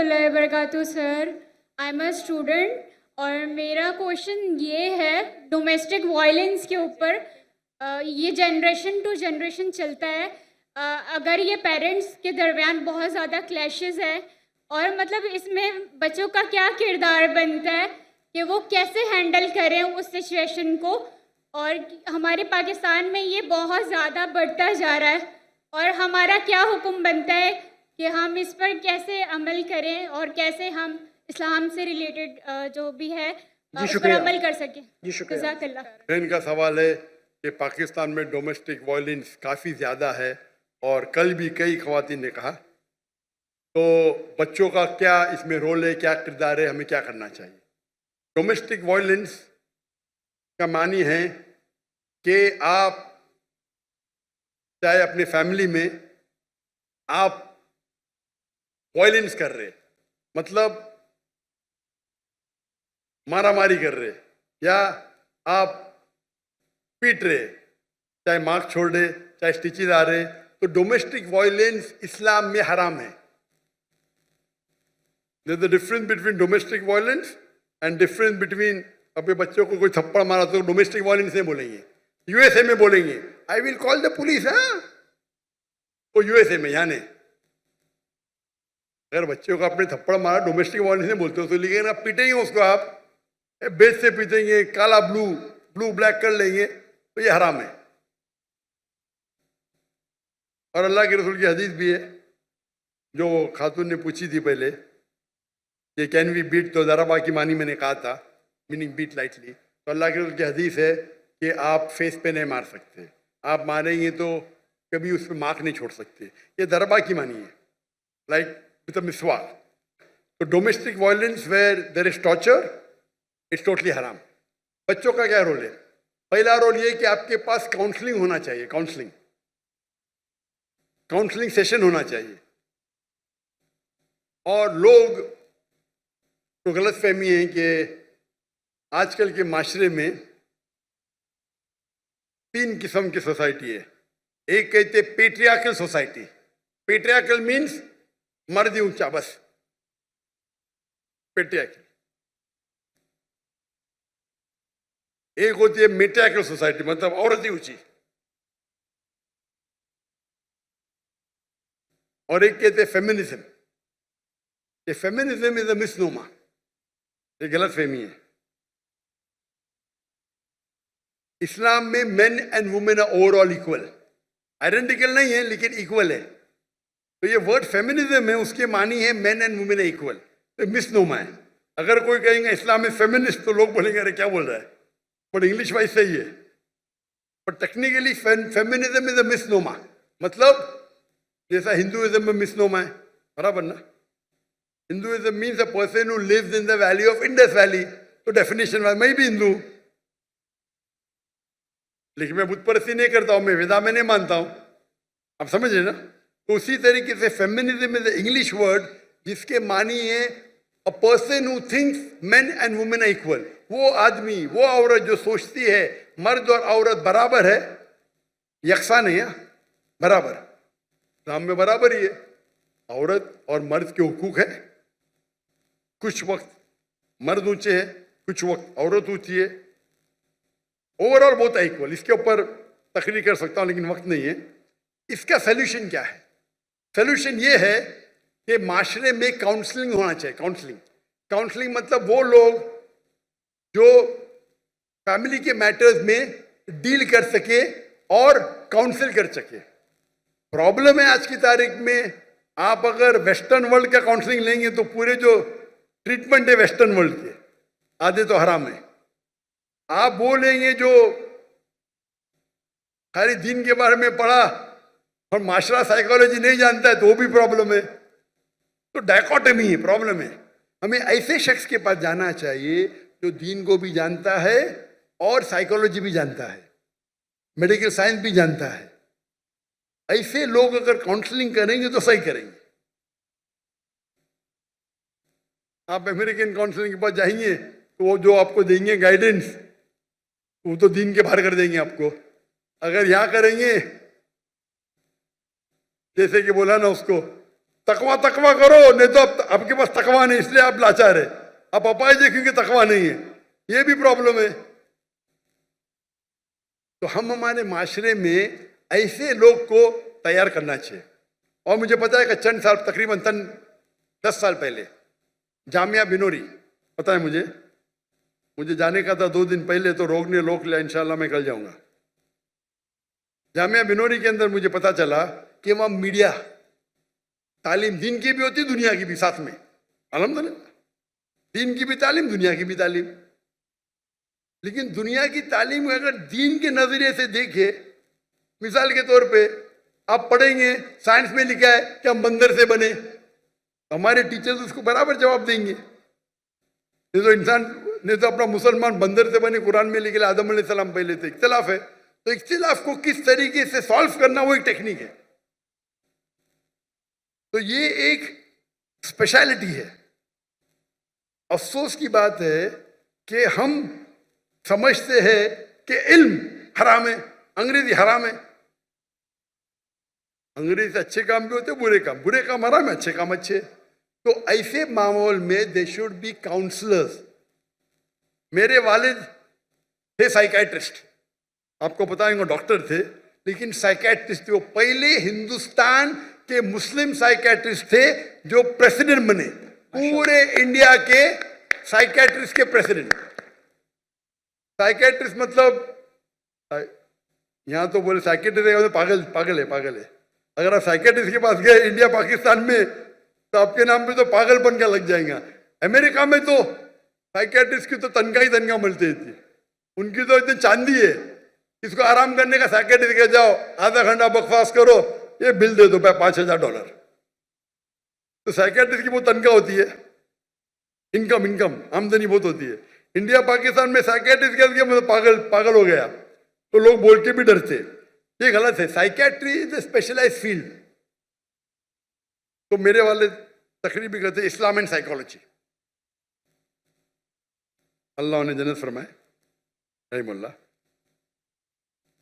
रहमतुल्लाहि व बरकातुहू sir. I am a student और मेरा क्वेश्चन ये है डोमेस्टिक वायलेंस के ऊपर। ये जनरेशन टू जनरेशन चलता है। अगर ये पेरेंट्स के दरमियान बहुत ज़्यादा क्लैशेस है और मतलब इसमें बच्चों का क्या किरदार बनता है कि वो कैसे हैंडल करें उस सिचुएशन को, और हमारे पाकिस्तान में ये बहुत ज़्यादा बढ़ता जा रहा है और हमारा क्या हुक्म बनता है कि हम इस पर कैसे अमल करें और कैसे हम इस्लाम से रिलेटेड जो भी है उस पर अमल कर सकें। जी शुक्रिया। जज़ाकल्लाह। बहन का सवाल है कि पाकिस्तान में डोमेस्टिक वायलेंस काफ़ी ज़्यादा है और कल भी कई ख़वातीन ने कहा, तो बच्चों का क्या इसमें रोल है, क्या किरदार है, हमें क्या करना चाहिए। डोमेस्टिक वायलेंस का मानी है कि आप चाहे अपने फैमिली में आप वायलेंस कर रहे, मतलब मारामारी कर रहे या आप पीट रहे, चाहे मार्क्स छोड़ रहे, चाहे स्टिचेज आ रहे, तो डोमेस्टिक वायलेंस इस्लाम में हराम है। There is the difference between domestic violence and difference between अपने बच्चों को कोई थप्पड़ मारा तो डोमेस्टिक वायलेंस नहीं बोलेंगे, यूएसए में बोलेंगे I will call the police. हाँ, वो यूएसए में, यहाँ नहीं। अगर बच्चों को अपने थप्पड़ मारा डोमेस्टिक वायलेंस नहीं बोलते हो, तो लेकिन आप पीटेंगे उसको, आप बेच से पीटेंगे, काला ब्लू ब्लू ब्लैक कर लेंगे, तो ये हराम है। और अल्लाह के रसूल की हदीस भी है जो खातून ने पूछी थी पहले, ये कैन वी बीट, तो ज़राबा की मानी मैंने कहा था, मीनिंग बीट लाइटली। तो अल्लाह के रसूल की हदीस है कि आप फेस पे नहीं मार सकते, आप मारेंगे तो कभी उस पर मार्क नहीं छोड़ सकते, ये ज़राबा की मानी है, लाइक विद अ मिसवाक। तो domestic violence where there is torture, it's totally हराम। बच्चों का क्या रोल है? पहला रोल ये कि आपके पास काउंसलिंग होना चाहिए, काउंसलिंग सेशन होना चाहिए। और लोग तो गलत फहमी है कि आजकल के माशरे में 3 किस्म की सोसाइटी है। एक कहते पेट्रियार्कल सोसाइटी, पेट्रियार्कल मीन्स मर्द ही ऊंचा, बस पेट्रियार्कल। एक होती है मेट्रियार्कल सोसाइटी, मतलब औरत ही ऊंची। और एक कहते हैं फेमिनिज्म। ये फेमिनिज्म इज अ मिसनोमा, ये गलत फहमी है। इस्लाम में men and women are overall equal, identical नहीं है लेकिन इक्वल है। तो ये वर्ड फेमिनिज्म है, उसके मानी है मेन एंड वुमेन इक्वल, तो मिसनोमा है। अगर कोई कहेंगे इस्लाम में फेमिनिस्ट, तो लोग बोलेंगे अरे क्या बोल रहा है, बट इंग्लिश वाइज सही है, but technically feminism is a misnomer. मतलब जैसा हिंदुइज्म में मिसनोमा है, बराबर ना। Hinduism means a person who lives in the valley of Indus valley, तो डेफिनेशन मैं भी हिंदू, लेकिन मैं बुत परस्ती नहीं करता हूं, मैं वेदा में नहीं मानता हूं, आप समझ रहे ना। तो उसी तरीके से फेमिनिज्म इज इंग्लिश वर्ड जिसके मानी है a person who thinks men and women are equal. वो आदमी, वो औरत जो सोचती है मर्द और औरत बराबर है, यकसा नहीं है, बराबर, इस्लाम में बराबर ही है। औरत और मर्द के हुकूक है, कुछ वक्त मर्द ऊंचे है, कुछ वक्त औरत ऊंची है, ओवरऑल बहुत इक्वल। इसके ऊपर तकरीर कर सकता हूं लेकिन वक्त नहीं है। इसका सोल्यूशन क्या है? सोल्यूशन ये है कि माशरे में काउंसलिंग होना चाहिए। काउंसलिंग मतलब वो लोग जो फैमिली के मैटर्स में डील कर सके और काउंसिल कर सके। प्रॉब्लम है आज की तारीख में, आप अगर वेस्टर्न वर्ल्ड का काउंसलिंग लेंगे तो पूरे जो ट्रीटमेंट है वेस्टर्न वर्ल्ड के आधे तो हराम है। आप बोलेंगे जो खाली दीन के बारे में पढ़ा और माशरा साइकोलॉजी नहीं जानता है, तो वो भी प्रॉब्लम है। तो डायकोटमी है, प्रॉब्लम है। हमें ऐसे शख्स के पास जाना चाहिए जो दीन को भी जानता है और साइकोलॉजी भी जानता है, मेडिकल साइंस भी जानता है। ऐसे लोग अगर काउंसलिंग करेंगे तो सही करेंगे। आप अमेरिकन काउंसलिंग के पास जाएंगे तो वो जो आपको देंगे गाइडेंस, वो तो दीन के बाहर कर देंगे आपको। अगर यहाँ करेंगे, जैसे कि बोला ना उसको, तकवा तकवा करो, नहीं तो आपके पास तकवा नहीं इसलिए आप लाचार है, आप अपाहिज है क्योंकि तकवा नहीं है, ये भी प्रॉब्लम है। तो हम हमारे माशरे में ऐसे लोग को तैयार करना चाहिए। और मुझे पता है कि चंद साल, तकरीबन 10 साल पहले जामिया बिनोरी, पता है मुझे जाने का था 2 दिन पहले, तो रोक लिया, इंशाल्लाह मैं कल जाऊंगा। जामिया बिनोरी के अंदर मुझे पता चला कि वहां मीडिया तालीम दीन की भी होती, दुनिया की भी साथ में, अल्हम्दुलिल्लाह, दीन की भी तालीम, दुनिया की भी तालीम। लेकिन दुनिया की तालीम अगर दीन के नजरिए से देखे, मिसाल के तौर पे आप पढ़ेंगे, साइंस में लिखा है कि हम बंदर से बने, हमारे टीचर्स उसको बराबर जवाब देंगे। नहीं तो इंसान, नहीं तो अपना मुसलमान बंदर से बने, कुरान में लिखे आदम अलैहिस्सलाम पहले थे। इख्तिलाफ है, तो इख्तिलाफ को किस तरीके से सॉल्व करना वो एक टेक्निक है। तो ये एक स्पेशलिटी है। अफसोस की बात है कि हम समझते हैं कि इल्म हराम है, अंग्रेजी हराम है। अंग्रेजी से अच्छे काम भी होते, बुरे काम हराम है, अच्छे काम अच्छे। तो ऐसे माहौल में दे शुड बी काउंसलर्स। मेरे वालिद थे साइकाइट्रिस्ट, आपको बताएंगे डॉक्टर थे, लेकिन साइकाइट्रिस्ट थे। वो पहले हिंदुस्तान के मुस्लिम साइकाइट्रिस्ट थे जो प्रेसिडेंट बने, पूरे इंडिया के साइकाइट्रिस्ट के प्रेसिडेंट। साइकाइट्रिस्ट मतलब यहां तो बोले साइकाइट्रिस्ट पागल है। अगर आप साइकाइट्रिस्ट के पास गए इंडिया पाकिस्तान में, तो आपके नाम पे तो पागलपन का लग जाएगा। अमेरिका में तो साइकाइट्रिस्ट की तो तनख्वाह मिलती थी, उनकी तो इतनी चांदी है, इसको आराम करने का साइकाइट्रिस्ट के जाओ, आधा घंटा बकवास करो, ये बिल दे दो $5,000। तो साइकाइट्रिस्ट की वो तनख्वाह होती है, इनकम आमदनी बहुत होती है। इंडिया पाकिस्तान में साइकाइट्रिस्ट कह दिया मतलब पागल हो गया, तो लोग बोल के भी डरते। ये गलत है। Psychiatry is a specialise field. तो मेरे वाले तकरीर भी कहते इस्लाम एंड साइकोलॉजी, अल्लाह उन्हें जन्नत फरमाए, रहमुल्लाह।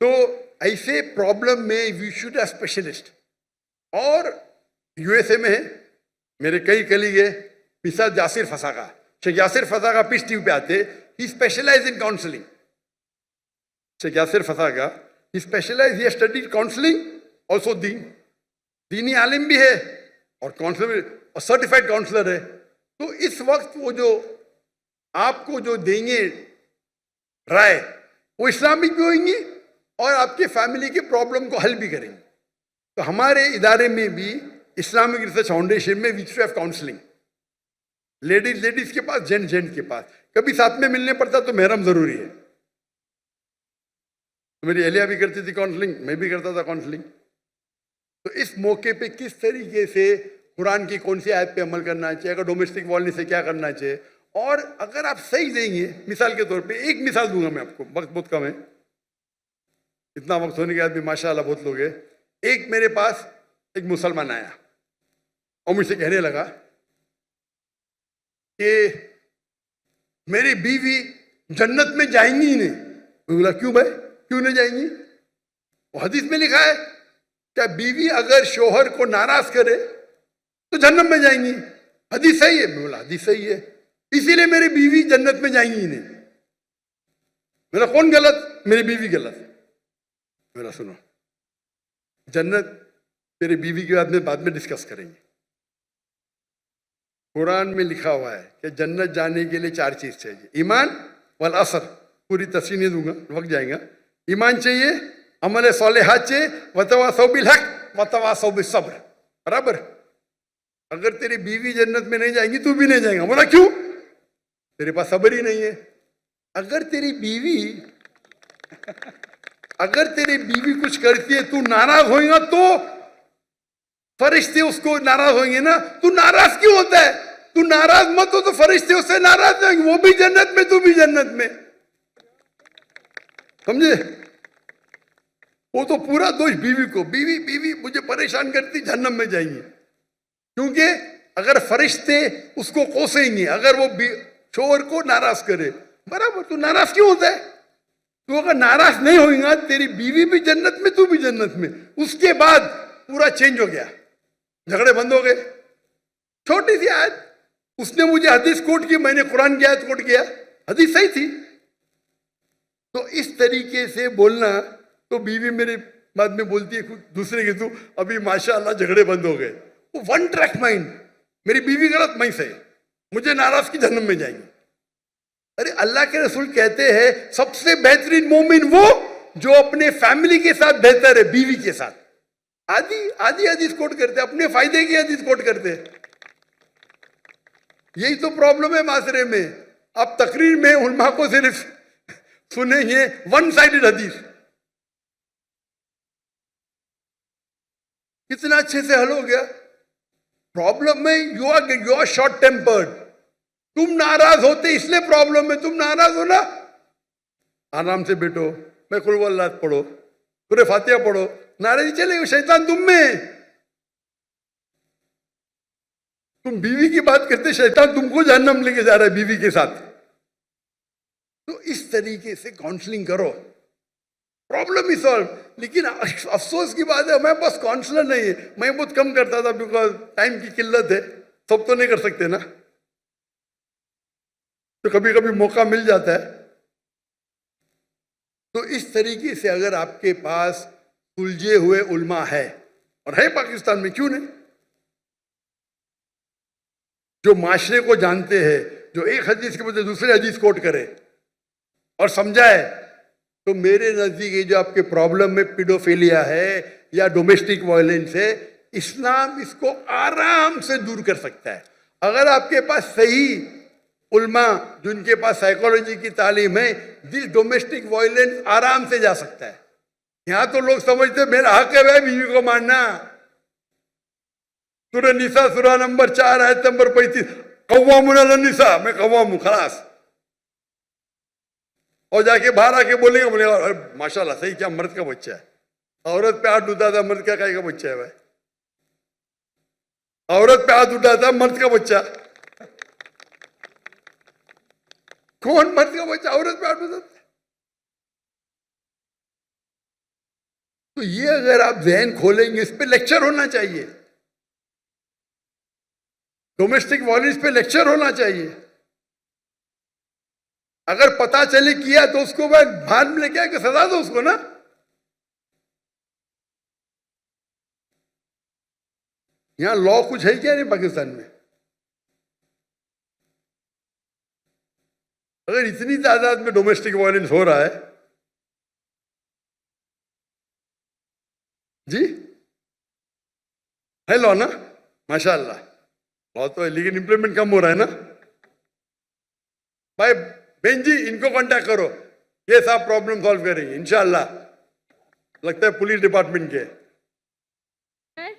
तो ऐसे प्रॉब्लम में वी शुड अ स्पेशलिस्ट। और यूएसए में है, मेरे कई कलीग है, मिसाल Yasir Fazaga, Sheikh Yasir Fazaga Peace TV पे आते, he specialise in counselling. Sheikh Yasir Fazaga he specialise, he studied counselling also दीनी आलिम भी है और काउंसलर और सर्टिफाइड काउंसलर है। तो इस वक्त वो जो आपको जो देंगे राय, वो इस्लामिक भी होंगी और आपके फैमिली के प्रॉब्लम को हल भी करेंगे। तो हमारे इदारे में भी इस्लामिक रिसर्च फाउंडेशन में वी हैव काउंसलिंग, लेडीज के पास, जेंट्स के पास। कभी साथ में मिलने पड़ता तो महरम जरूरी है। तो मेरी एलिया भी करती थी काउंसलिंग, मैं भी करता था काउंसलिंग। तो इस मौके पे किस तरीके से कुरान की कौन सी आयत पे अमल करना चाहिए, अगर डोमेस्टिक वायलेंस से क्या करना चाहिए, और अगर आप सही देंगे, मिसाल के तौर पे एक मिसाल दूंगा मैं आपको, वक्त बहुत कम है, इतना वक्त होने के बाद भी माशाअल्लाह बहुत लोग हैं। एक मेरे पास एक मुसलमान आया और मुझसे कहने लगा कि मेरी बीवी जन्नत में जाएंगी ही नहीं। मैं बोला क्यों भाई, क्यों नहीं जाएंगी? वो हदीस में लिखा है क्या बीवी अगर शोहर को नाराज करे तो जन्नत में जाएंगी, हदीस सही है। मैं बोला हदीस सही है, इसीलिए मेरी बीवी जन्नत में जाएंगी ही नहीं। मेरा कौन गलत? मेरी बीवी गलत। मेरा सुनो, जन्नत तेरी बीवी के बाद में डिस्कस करेंगे। कुरान में लिखा हुआ है कि जन्नत जाने के लिए 4 चीज चाहिए, ईमान वल असर, पूरी तफसीर नहीं दूंगा, वक्त जाएगा। ईमान चाहिए, अमल सालिहात चाहिए, वतवासौ बिल हक वतवासौ बिस सब्र। बराबर। अगर तेरी बीवी जन्नत में नहीं जाएंगी, तू भी नहीं जाएगा। बोला क्यों? तेरे पास सब्र ही नहीं है। अगर तेरी बीवी कुछ करती है, तू नाराज होएगा तो फरिश्ते उसको नाराज होंगे ना। तू नाराज क्यों होता है? तू नाराज मत हो तो फरिश्ते उससे नाराज होंगे, वो भी जन्नत में, तू भी जन्नत में। समझे? वो तो पूरा दोष बीवी को, बीवी मुझे परेशान करती, जहन्नम में जाएंगे। क्योंकि अगर फरिश्ते उसको कोसेंगे, अगर वो शोहर को नाराज करे, बराबर। तू नाराज क्यों होता है? तू अगर नाराज नहीं होगा, तेरी बीवी भी जन्नत में, तू भी जन्नत में। उसके बाद पूरा चेंज हो गया। झगड़े बंद हो गए। छोटी सी आयत, उसने मुझे हदीस कोट की, मैंने कुरान की आयत कोट किया, हदीस सही थी। तो इस तरीके से बोलना, तो बीवी मेरे बाद में बोलती है कुछ दूसरे के, तू अभी माशाअल्लाह झगड़े बंद हो गए। वो वन ट्रैक माइंड, मेरी बीवी गलत, मैं सही, मुझे नाराज की जन्म में जाएंगे। अरे अल्लाह के रसूल कहते हैं सबसे बेहतरीन मोमिन वो जो अपने फैमिली के साथ बेहतर है, बीवी के साथ। आधी आधी हदीस कोट करते, अपने फायदे की हदीस कोट करते। यही तो प्रॉब्लम है माशरे में। आप तकरीर में उलमा को सिर्फ सुनेंगे वन साइडेड हदीस, कितना अच्छे से हल हो गया। प्रॉब्लम में यू आर शॉर्ट टेम्पर्ड, तुम नाराज होते इसलिए प्रॉब्लम है। तुम नाराज हो ना, आराम से बैठो, मैं कुल वल्लाह पढ़ो, सूरह फातिहा पढ़ो, नाराजी चलेगी, शैतान तुम में। तुम बीवी की बात करते, शैतान तुमको जहन्नम लेके जा रहा है बीवी के साथ। तो इस तरीके से काउंसलिंग करो, प्रॉब्लम ही सॉल्व। लेकिन अफसोस की बात है, मैं बस काउंसलर नहीं है, मैं बहुत कम करता था, बिकॉज टाइम की किल्लत है, सब तो नहीं कर सकते ना, तो कभी कभी मौका मिल जाता है। तो इस तरीके से अगर आपके पास सुलझे हुए उल्मा है, और है पाकिस्तान में, क्यों नहीं, जो माशरे को जानते हैं, जो एक हदीस के बदले दूसरे हदीस कोट करे और समझाए, तो मेरे नजदीक ये जो आपके प्रॉब्लम में पीडोफिलिया है या डोमेस्टिक वायलेंस है, इस्लाम इसको आराम से दूर कर सकता है। अगर आपके पास सही उल्मा जिनके पास साइकोलॉजी की तालीम है, दिस डोमेस्टिक वायलेंस आराम से जा सकता है। यहां तो लोग समझते मेरा हक है भाई बीवी को मारना। सूरह निसा सूरह नंबर 4 आयत नंबर 35, कव्वामुन अलन निसा, मैं कव्वाम हूं, खलास। और जाके बाहर आके बोलेगा माशाल्लाह सही, क्या मर्द का बच्चा है। औरत पे हाथ उठाता, मर्द का काय का बच्चा है भाई। औरत पे हाथ उठाता, मर्द का बच्चा, कौन मर्द का बच्चा औरत पे हाथ उठाता? तो ये अगर आप जहन खोलेंगे, इस पे लेक्चर होना चाहिए, डोमेस्टिक वायलेंस पे लेक्चर होना चाहिए। अगर पता चले किया तो उसको मैं भान में लेके आके सजा दो उसको ना। यहां लॉ कुछ है क्या नहीं पाकिस्तान में? अगर इतनी तादाद में डोमेस्टिक वायलेंस हो रहा है जी, है लॉ ना, माशाअल्लाह लॉ तो है, लेकिन इंप्लीमेंट कम हो रहा है ना भाई। बहन जी इनको कांटेक्ट करो, ये सब प्रॉब्लम सॉल्व करेंगे इंशाअल्लाह। लगता है पुलिस डिपार्टमेंट के। सर,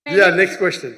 या नेक्स्ट क्वेश्चन।